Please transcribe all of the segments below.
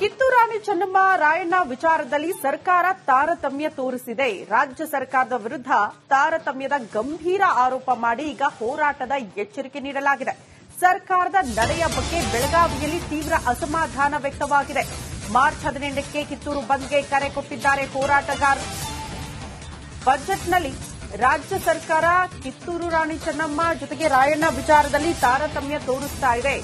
ಕಿತ್ತೂರಾಣಿ ಚೆನ್ನಮ್ಮ ರಾಯಣ್ಣ ವಿಚಾರದಲ್ಲಿ ಸರ್ಕಾರ ತಾರತಮ್ಯ ತೋರಿಸಿದೆ. ರಾಜ್ಯ ಸರ್ಕಾರದ ವಿರುದ್ಧ ತಾರತಮ್ಯದ ಗಂಭೀರ ಆರೋಪ ಮಾಡಿ ಈಗ ಹೋರಾಟದ ಎಚ್ಚರಿಕೆ ನೀಡಲಾಗಿದೆ. ಸರ್ಕಾರದ ನಡೆಯ ಬಗ್ಗೆ ಬೆಳಗಾವಿಯಲ್ಲಿ ತೀವ್ರ ಅಸಮಾಧಾನ ವ್ಯಕ್ತವಾಗಿದೆ. ಮಾರ್ಚ್ 18ಕ್ಕೆ ಕಿತ್ತೂರು ಬಂದ್ಗೆ ಕರೆ ಕೊಟ್ಟಿದ್ದಾರೆ ಹೋರಾಟಗಾರರು. ಬಜೆಟ್ನಲ್ಲಿ ರಾಜ್ಯ ಸರ್ಕಾರ ಕಿತ್ತೂರು ರಾಣಿ ಚೆನ್ನಮ್ಮ ಜೊತೆಗೆ ರಾಯಣ್ಣ ವಿಚಾರದಲ್ಲಿ ತಾರತಮ್ಯ ತೋರಿಸ್ತಾ ಇದೆ.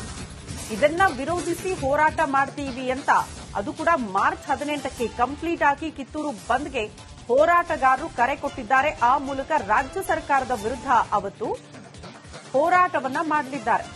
ಇದನ್ನ ವಿರೋಧಿಸಿ ಹೋರಾಟ ಮಾಡ್ತೀವಿ ಅಂತ, ಅದು ಕೂಡ ಮಾರ್ಚ್ 18ಕ್ಕೆ ಕಂಪ್ಲೀಟ್ ಆಗಿ ಕಿತ್ತೂರು ಬಂದ್ಗೆ ಹೋರಾಟಗಾರರು ಕರೆ ಕೊಟ್ಟಿದ್ದಾರೆ. ಆ ಮೂಲಕ ರಾಜ್ಯ ಸರ್ಕಾರದ ವಿರುದ್ಧ ಅವತ್ತು ಹೋರಾಟವನ್ನ ಮಾಡಲಿದ್ದಾರೆ.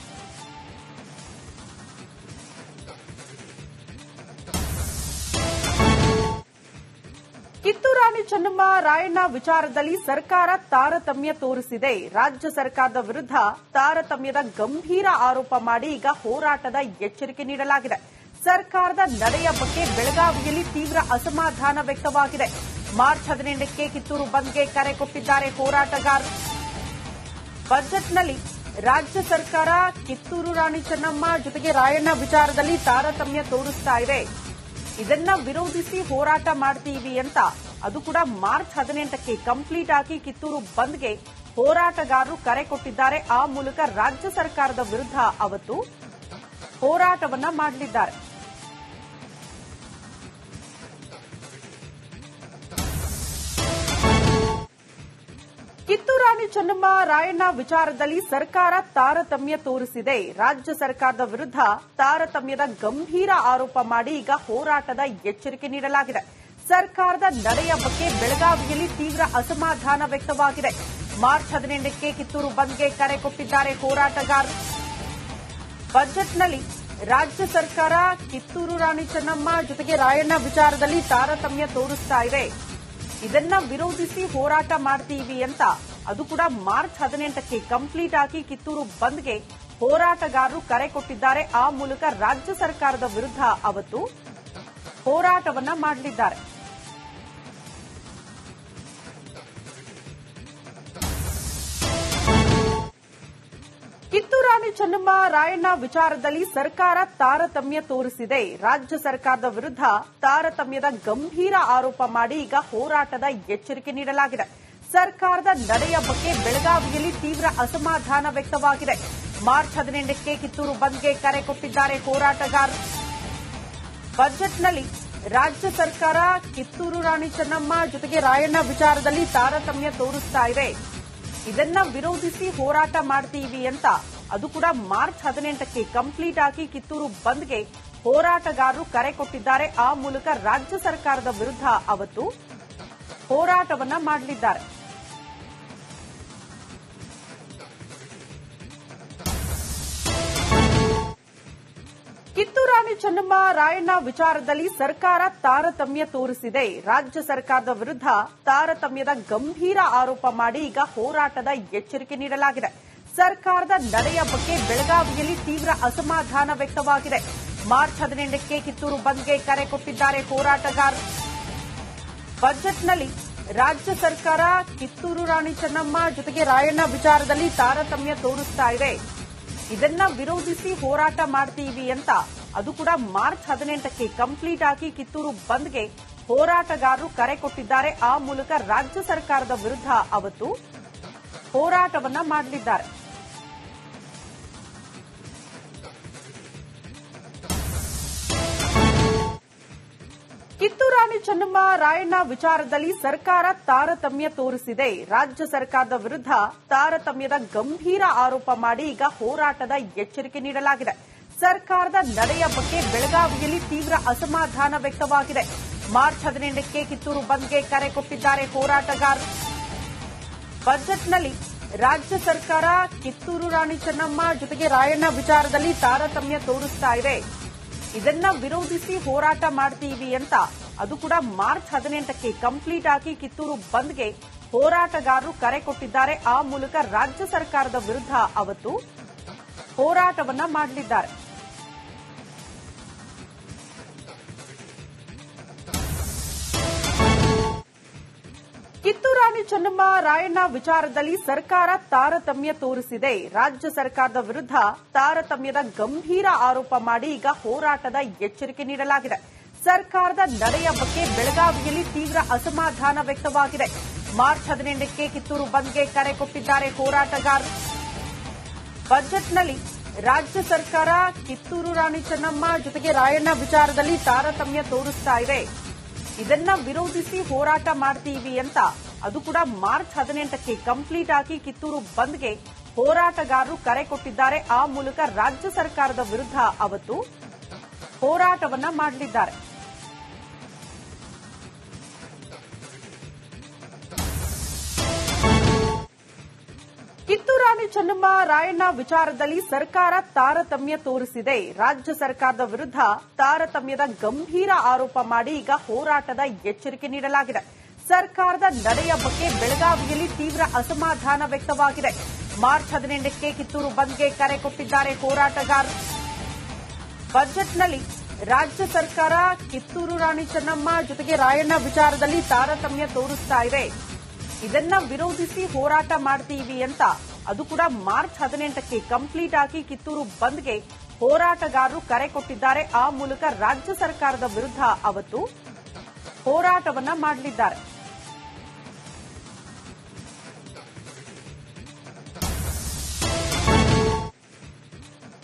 ಕಿತ್ತೂರಾಣಿ ಚೆನ್ನಮ್ಮ ರಾಯಣ್ಣ ವಿಚಾರದಲ್ಲಿ ಸರ್ಕಾರ ತಾರತಮ್ಯ ತೋರಿಸಿದೆ. ರಾಜ್ಯ ಸರ್ಕಾರದ ವಿರುದ್ಧ ತಾರತಮ್ಯದ ಗಂಭೀರ ಆರೋಪ ಮಾಡಿ ಈಗ ಹೋರಾಟದ ಎಚ್ಚರಿಕೆ ನೀಡಲಾಗಿದೆ. ಸರ್ಕಾರದ ನಡೆಯ ಬಗ್ಗೆ ಬೆಳಗಾವಿಯಲ್ಲಿ ತೀವ್ರ ಅಸಮಾಧಾನ ವ್ಯಕ್ತವಾಗಿದೆ. ಮಾರ್ಚ್ 18ಕ್ಕೆ ಕಿತ್ತೂರು ಬಂದ್ಗೆ ಕರೆ ಕೊಟ್ಟಿದ್ದಾರೆ ಹೋರಾಟಗಾರರು. ಬಜೆಟ್ನಲ್ಲಿ ರಾಜ್ಯ ಸರ್ಕಾರ ಕಿತ್ತೂರು ರಾಣಿ ಚೆನ್ನಮ್ಮ ಜೊತೆಗೆ ರಾಯಣ್ಣ ವಿಚಾರದಲ್ಲಿ ತಾರತಮ್ಯ ತೋರಿಸ್ತಾ ಇದೆ. ಇದನ್ನ ವಿರೋಧಿಸಿ ಹೋರಾಟ ಮಾಡ್ತೀವಿ ಅಂತ, ಅದು ಕೂಡ ಮಾರ್ಚ್ 18ಕ್ಕೆ ಕಂಪ್ಲೀಟ್ ಆಗಿ ಕಿತ್ತೂರು ಬಂದ್ಗೆ ಹೋರಾಟಗಾರರು ಕರೆ ಕೊಟ್ಟಿದ್ದಾರೆ. ಆ ಮೂಲಕ ರಾಜ್ಯ ಸರ್ಕಾರದ ವಿರುದ್ಧ ಅವತ್ತು ಹೋರಾಟವನ್ನ ಮಾಡಲಿದ್ದಾರೆ. ಕಿತ್ತೂರಾಣಿ ಚೆನ್ನಮ್ಮ ರಾಯಣ್ಣ ವಿಚಾರದಲ್ಲಿ ಸರ್ಕಾರ ತಾರತಮ್ಯ ತೋರಿಸಿದೆ. ರಾಜ್ಯ ಸರ್ಕಾರದ ವಿರುದ್ಧ ತಾರತಮ್ಯದ ಗಂಭೀರ ಆರೋಪ ಮಾಡಿ ಈಗ ಹೋರಾಟದ ಎಚ್ಚರಿಕೆ ನೀಡಲಾಗಿದೆ. ಸರ್ಕಾರದ ನಡೆಯ ಬಗ್ಗೆ ಬೆಳಗಾವಿಯಲ್ಲಿ ತೀವ್ರ ಅಸಮಾಧಾನ ವ್ಯಕ್ತವಾಗಿದೆ. ಮಾರ್ಚ್ 18ಕ್ಕೆ ಕಿತ್ತೂರು ಬಂದ್ಗೆ ಕರೆ ಕೊಟ್ಟಿದ್ದಾರೆ ಹೋರಾಟಗಾರರು. ಬಜೆಟ್ನಲ್ಲಿ ರಾಜ್ಯ ಸರ್ಕಾರ ಕಿತ್ತೂರು ರಾಣಿ ಚೆನ್ನಮ್ಮ ಜೊತೆಗೆ ರಾಯಣ್ಣ ವಿಚಾರದಲ್ಲಿ ತಾರತಮ್ಯ ತೋರಿಸ್ತಾ ಇದೆ. ಇದನ್ನ ವಿರೋಧಿಸಿ ಹೋರಾಟ ಮಾಡ್ತೀವಿ ಅಂತ, ಅದು ಕೂಡ ಮಾರ್ಚ್ 18ಕ್ಕೆ ಕಂಪ್ಲೀಟ್ ಆಗಿ ಕಿತ್ತೂರು ಬಂದ್ಗೆ ಹೋರಾಟಗಾರರು ಕರೆ ಕೊಟ್ಟಿದ್ದಾರೆ. ಆ ಮೂಲಕ ರಾಜ್ಯ ಸರ್ಕಾರದ ವಿರುದ್ಧ ಅವತ್ತು ಹೋರಾಟವನ್ನ ಮಾಡಲಿದ್ದಾರೆ. ಕಿತ್ತೂರಾಣಿ ಚೆನ್ನಮ್ಮ ರಾಯಣ್ಣ ವಿಚಾರದಲ್ಲಿ ಸರ್ಕಾರ ತಾರತಮ್ಯ ತೋರಿಸಿದೆ. ರಾಜ್ಯ ಸರ್ಕಾರದ ವಿರುದ್ಧ ತಾರತಮ್ಯದ ಗಂಭೀರ ಆರೋಪ ಮಾಡಿ ಈಗ ಹೋರಾಟದ ಎಚ್ಚರಿಕೆ ನೀಡಲಾಗಿದೆ. ಸರ್ಕಾರದ ನಡೆಯ ಬಗ್ಗೆ ಬೆಳಗಾವಿಯಲ್ಲಿ ತೀವ್ರ ಅಸಮಾಧಾನ ವ್ಯಕ್ತವಾಗಿದೆ. ಮಾರ್ಚ್ 18ಕ್ಕೆ ಕಿತ್ತೂರು ಬಂದ್ಗೆ ಕರೆ ಕೊಟ್ಟಿದ್ದಾರೆ ಹೋರಾಟಗಾರರು. ಬಜೆಟ್ನಲ್ಲಿ ರಾಜ್ಯ ಸರ್ಕಾರ ಕಿತ್ತೂರು ರಾಣಿ ಚೆನ್ನಮ್ಮ ಜೊತೆಗೆ ರಾಯಣ್ಣ ವಿಚಾರದಲ್ಲಿ ತಾರತಮ್ಯ ತೋರಿಸ್ತಾ ಇದೆ. ಇದನ್ನ ವಿರೋಧಿಸಿ ಹೋರಾಟ ಮಾಡ್ತೀವಿ ಅಂತ, ಅದು ಕೂಡ ಮಾರ್ಚ್ 18ಕ್ಕೆ ಕಂಪ್ಲೀಟ್ ಆಗಿ ಕಿತ್ತೂರು ಬಂದ್ಗೆ ಹೋರಾಟಗಾರರು ಕರೆ ಕೊಟ್ಟಿದ್ದಾರೆ. ಆ ಮೂಲಕ ರಾಜ್ಯ ಸರ್ಕಾರದ ವಿರುದ್ಧ ಅವತ್ತು ಹೋರಾಟವನ್ನ ಮಾಡಲಿದ್ದಾರೆ. ಕಿತ್ತೂರಾಣಿ ಚೆನ್ನಮ್ಮ ರಾಯಣ್ಣ ವಿಚಾರದಲ್ಲಿ ಸರ್ಕಾರ ತಾರತಮ್ಯ ತೋರಿಸಿದೆ. ರಾಜ್ಯ ಸರ್ಕಾರದ ವಿರುದ್ಧ ತಾರತಮ್ಯದ ಗಂಭೀರ ಆರೋಪ ಮಾಡಿ ಈಗ ಹೋರಾಟದ ಎಚ್ಚರಿಕೆ ನೀಡಲಾಗಿದೆ. ಸರ್ಕಾರದ ನಡೆಯ ಬಗ್ಗೆ ಬೆಳಗಾವಿಯಲ್ಲಿ ತೀವ್ರ ಅಸಮಾಧಾನ ವ್ಯಕ್ತವಾಗಿದೆ. ಮಾರ್ಚ್ 18ಕ್ಕೆ ಕಿತ್ತೂರು ಬಂದ್ಗೆ ಕರೆ ಕೊಟ್ಟಿದ್ದಾರೆ ಹೋರಾಟಗಾರರು. ಬಜೆಟ್ನಲ್ಲಿ ರಾಜ್ಯ ಸರ್ಕಾರ ಕಿತ್ತೂರು ರಾಣಿ ಚೆನ್ನಮ್ಮ ಜೊತೆಗೆ ರಾಯಣ್ಣ ವಿಚಾರದಲ್ಲಿ ತಾರತಮ್ಯ ತೋರಿಸ್ತಾ ಇದೆ. ಇದನ್ನ ವಿರೋಧಿಸಿ ಹೋರಾಟ ಮಾಡ್ತೀವಿ ಅಂತ, ಅದು ಕೂಡ ಮಾರ್ಚ್ 18ಕ್ಕೆ ಕಂಪ್ಲೀಟ್ ಆಗಿ ಕಿತ್ತೂರು ಬಂದ್ಗೆ ಹೋರಾಟಗಾರರು ಕರೆ ಕೊಟ್ಟಿದ್ದಾರೆ. ಆ ಮೂಲಕ ರಾಜ್ಯ ಸರ್ಕಾರದ ವಿರುದ್ಧ ಅವತ್ತು ಹೋರಾಟವನ್ನ ಮಾಡಲಿದ್ದಾರೆ. ಕಿತ್ತೂರಾಣಿ ಚೆನ್ನಮ್ಮ ರಾಯಣ್ಣ ವಿಚಾರದಲ್ಲಿ ಸರ್ಕಾರ ತಾರತಮ್ಯ ತೋರಿಸಿದೆ. ರಾಜ್ಯ ಸರ್ಕಾರದ ವಿರುದ್ಧ ತಾರತಮ್ಯದ ಗಂಭೀರ ಆರೋಪ ಮಾಡಿ ಈಗ ಹೋರಾಟದ ಎಚ್ಚರಿಕೆ ನೀಡಲಾಗಿದೆ. ಸರ್ಕಾರದ ನಡೆಯ ಬಗ್ಗೆ ಬೆಳಗಾವಿಯಲ್ಲಿ ತೀವ್ರ ಅಸಮಾಧಾನ ವ್ಯಕ್ತವಾಗಿದೆ. ಮಾರ್ಚ್ 18ಕ್ಕೆ ಕಿತ್ತೂರು ಬಂದ್ಗೆ ಕರೆ ಕೊಟ್ಟಿದ್ದಾರೆ ಹೋರಾಟಗಾರರು. ಬಜೆಟ್ನಲ್ಲಿ ರಾಜ್ಯ ಸರ್ಕಾರ ಕಿತ್ತೂರು ರಾಣಿ ಚೆನ್ನಮ್ಮ ಜೊತೆಗೆ ರಾಯಣ್ಣ ವಿಚಾರದಲ್ಲಿ ತಾರತಮ್ಯ ತೋರಿಸ್ತಾ ಇದೆ. ಇದನ್ನ ವಿರೋಧಿಸಿ ಹೋರಾಟ ಮಾಡ್ತೀವಿ ಅಂತ, ಅದು ಕೂಡ ಮಾರ್ಚ್ 18ಕ್ಕೆ ಕಂಪ್ಲೀಟ್ ಆಗಿ ಕಿತ್ತೂರು ಬಂದ್ಗೆ ಹೋರಾಟಗಾರರು ಕರೆ ಕೊಟ್ಟಿದ್ದಾರೆ. ಆ ಮೂಲಕ ರಾಜ್ಯ ಸರ್ಕಾರದ ವಿರುದ್ಧ ಅವತ್ತು ಹೋರಾಟವನ್ನ ಮಾಡಲಿದ್ದಾರೆ. ಕಿತ್ತೂರಾಣಿ ಚೆನ್ನಮ್ಮ ರಾಯಣ್ಣ ವಿಚಾರದಲ್ಲಿ ಸರ್ಕಾರ ತಾರತಮ್ಯ ತೋರಿಸಿದೆ. ರಾಜ್ಯ ಸರ್ಕಾರದ ವಿರುದ್ಧ ತಾರತಮ್ಯದ ಗಂಭೀರ ಆರೋಪ ಮಾಡಿ ಈಗ ಹೋರಾಟದ ಎಚ್ಚರಿಕೆ ನೀಡಲಾಗಿದೆ. ಸರ್ಕಾರದ ನಡೆಯ ಬಗ್ಗೆ ಬೆಳಗಾವಿಯಲ್ಲಿ ತೀವ್ರ ಅಸಮಾಧಾನ ವ್ಯಕ್ತವಾಗಿದೆ. ಮಾರ್ಚ್ 18ಕ್ಕೆ ಕಿತ್ತೂರು ಬಂದ್ಗೆ ಕರೆ ಕೊಟ್ಟಿದ್ದಾರೆ ಹೋರಾಟಗಾರರು. ಬಜೆಟ್ನಲ್ಲಿ ರಾಜ್ಯ ಸರ್ಕಾರ ಕಿತ್ತೂರು ರಾಣಿ ಚೆನ್ನಮ್ಮ ಜೊತೆಗೆ ರಾಯಣ್ಣ ವಿಚಾರದಲ್ಲಿ ತಾರತಮ್ಯ ತೋರಿಸ್ತಾ ಇದೆ. ಇದನ್ನ ವಿರೋಧಿಸಿ ಹೋರಾಟ ಮಾಡ್ತೀವಿ ಅಂತ, ಅದು ಕೂಡ ಮಾರ್ಚ್ 18ಕ್ಕೆ ಕಂಪ್ಲೀಟ್ ಆಗಿ ಕಿತ್ತೂರು ಬಂದ್ಗೆ ಹೋರಾಟಗಾರರು ಕರೆ ಕೊಟ್ಟಿದ್ದಾರೆ. ಆ ಮೂಲಕ ರಾಜ್ಯ ಸರ್ಕಾರದ ವಿರುದ್ಧ ಅವತ್ತು ಹೋರಾಟವನ್ನ ಮಾಡಲಿದ್ದಾರೆ. ಕಿತ್ತೂರು ರಾಣಿ ಚೆನ್ನಮ್ಮ ರಾಯಣ್ಣ ವಿಚಾರದಲ್ಲಿ ಸರ್ಕಾರ ತಾರತಮ್ಯ ತೋರಿಸಿದೆ. ರಾಜ್ಯ ಸರ್ಕಾರದ ವಿರುದ್ಧ ತಾರತಮ್ಯದ ಗಂಭೀರ ಆರೋಪ ಮಾಡಿ ಈಗ ಹೋರಾಟದ ಎಚ್ಚರಿಕೆ ನೀಡಲಾಗಿದೆ. ಸರ್ಕಾರದ ನಡೆಯ ಬಗ್ಗೆ ಬೆಳಗಾವಿಯಲ್ಲಿ ತೀವ್ರ ಅಸಮಾಧಾನ ವ್ಯಕ್ತವಾಗಿದೆ. ಮಾರ್ಚ್ 18ಕ್ಕೆ ಕಿತ್ತೂರು ಬಂದ್ಗೆ ಕರೆ ಕೊಟ್ಟಿದ್ದಾರೆ ಹೋರಾಟಗಾರರು. ಬಜೆಟ್ನಲ್ಲಿ ರಾಜ್ಯ ಸರ್ಕಾರ ಕಿತ್ತೂರು ರಾಣಿ ಚೆನ್ನಮ್ಮ ಜೊತೆಗೆ ರಾಯಣ್ಣ ವಿಚಾರದಲ್ಲಿ ತಾರತಮ್ಯ ತೋರಿಸ್ತಾ ಇದೆ. ಇದನ್ನ ವಿರೋಧಿಸಿ ಹೋರಾಟ ಮಾಡ್ತೀವಿ ಅಂತ, ಅದು ಕೂಡ ಮಾರ್ಚ್ 18ಕ್ಕೆ ಕಂಪ್ಲೀಟ್ ಆಗಿ ಕಿತ್ತೂರು ಬಂದ್ಗೆ ಹೋರಾಟಗಾರರು ಕರೆ ಕೊಟ್ಟಿದ್ದಾರೆ. ಆ ಮೂಲಕ ರಾಜ್ಯ ಸರ್ಕಾರದ ವಿರುದ್ಧ ಅವತ್ತು ಹೋರಾಟವನ್ನ ಮಾಡಲಿದ್ದಾರೆ.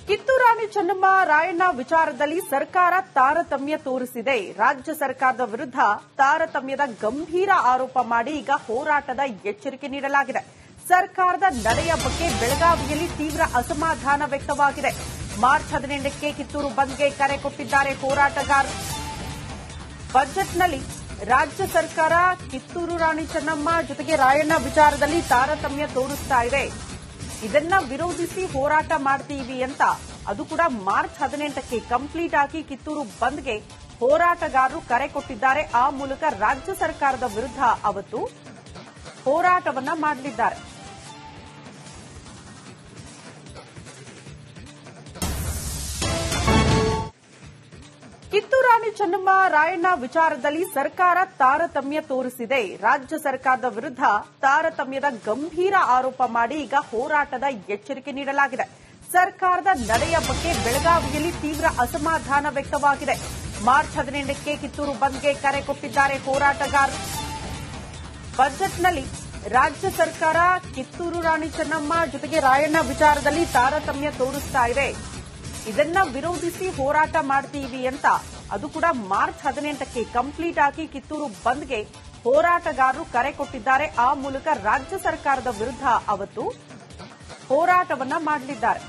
ಕಿತ್ತೂರು ರಾಣಿ ಚೆನ್ನಮ್ಮ ರಾಯಣ್ಣ ವಿಚಾರದಲ್ಲಿ ಸರ್ಕಾರ ತಾರತಮ್ಯ ತೋರಿಸಿದೆ. ರಾಜ್ಯ ಸರ್ಕಾರದ ವಿರುದ್ಧ ತಾರತಮ್ಯದ ಗಂಭೀರ ಆರೋಪ ಮಾಡಿ ಈಗ ಹೋರಾಟದ ಎಚ್ಚರಿಕೆ ನೀಡಲಾಗಿದೆ. ಸರ್ಕಾರದ ನಡೆಯ ಬಗ್ಗೆ ಬೆಳಗಾವಿಯಲ್ಲಿ ತೀವ್ರ ಅಸಮಾಧಾನ ವ್ಯಕ್ತವಾಗಿದೆ. ಮಾರ್ಚ್ 18ಕ್ಕೆ ಕಿತ್ತೂರು ಬಂದ್ಗೆ ಕರೆ ಕೊಟ್ಟಿದ್ದಾರೆ ಹೋರಾಟಗಾರರು. ಬಜೆಟ್ನಲ್ಲಿ ರಾಜ್ಯ ಸರ್ಕಾರ ಕಿತ್ತೂರು ರಾಣಿ ಚೆನ್ನಮ್ಮ ಜೊತೆಗೆ ರಾಯಣ್ಣ ವಿಚಾರದಲ್ಲಿ ತಾರತಮ್ಯ ತೋರಿಸ್ತಾ ಇದೆ. ಇದನ್ನ ವಿರೋಧಿಸಿ ಹೋರಾಟ ಮಾಡ್ತೀವಿ ಅಂತ, ಅದು ಕೂಡ ಮಾರ್ಚ್ 18ಕ್ಕೆ ಕಂಪ್ಲೀಟ್ ಆಗಿ ಕಿತ್ತೂರು ಬಂದ್ಗೆ ಹೋರಾಟಗಾರರು ಕರೆ ಕೊಟ್ಟಿದ್ದಾರೆ. ಆ ಮೂಲಕ ರಾಜ್ಯ ಸರ್ಕಾರದ ವಿರುದ್ಧ ಅವತ್ತು ಹೋರಾಟವನ್ನ ಮಾಡಲಿದ್ದಾರೆ. ಕಿತ್ತೂರು ರಾಣಿ ಚೆನ್ನಮ್ಮ ರಾಯಣ್ಣ ವಿಚಾರದಲ್ಲಿ ಸರ್ಕಾರ ತಾರತಮ್ಯ ತೋರಿಸಿದೆ. ರಾಜ್ಯ ಸರ್ಕಾರದ ವಿರುದ್ಧ ತಾರತಮ್ಯದ ಗಂಭೀರ ಆರೋಪ ಮಾಡಿ ಈಗ ಹೋರಾಟದ ಎಚ್ಚರಿಕೆ ನೀಡಲಾಗಿದೆ. ಸರ್ಕಾರದ ನಡೆಯ ಬಗ್ಗೆ ಬೆಳಗಾವಿಯಲ್ಲಿ ತೀವ್ರ ಅಸಮಾಧಾನ ವ್ಯಕ್ತವಾಗಿದೆ. ಮಾರ್ಚ್ 18ಕ್ಕೆ ಕಿತ್ತೂರು ಬಂದ್ಗೆ ಕರೆ ಕೊಟ್ಟಿದ್ದಾರೆ ಹೋರಾಟಗಾರರು. ಬಜೆಟ್ನಲ್ಲಿ ರಾಜ್ಯ ಸರ್ಕಾರ ಕಿತ್ತೂರು ರಾಣಿ ಚೆನ್ನಮ್ಮ ಜೊತೆಗೆ ರಾಯಣ್ಣ ವಿಚಾರದಲ್ಲಿ ತಾರತಮ್ಯ ತೋರಿಸ್ತಾ ಇದೆ. ಇದನ್ನ ವಿರೋಧಿಸಿ ಹೋರಾಟ ಮಾಡ್ತೀವಿ ಅಂತ, ಅದು ಕೂಡ ಮಾರ್ಚ್ 18ಕ್ಕೆ ಕಂಪ್ಲೀಟ್ ಆಗಿ ಕಿತ್ತೂರು ಬಂದ್ಗೆ ಹೋರಾಟಗಾರರು ಕರೆ ಕೊಟ್ಟಿದ್ದಾರೆ. ಆ ಮೂಲಕ ರಾಜ್ಯ ಸರ್ಕಾರದ ವಿರುದ್ಧ ಅವತ್ತು ಹೋರಾಟವನ್ನ ಮಾಡಲಿದ್ದಾರೆ.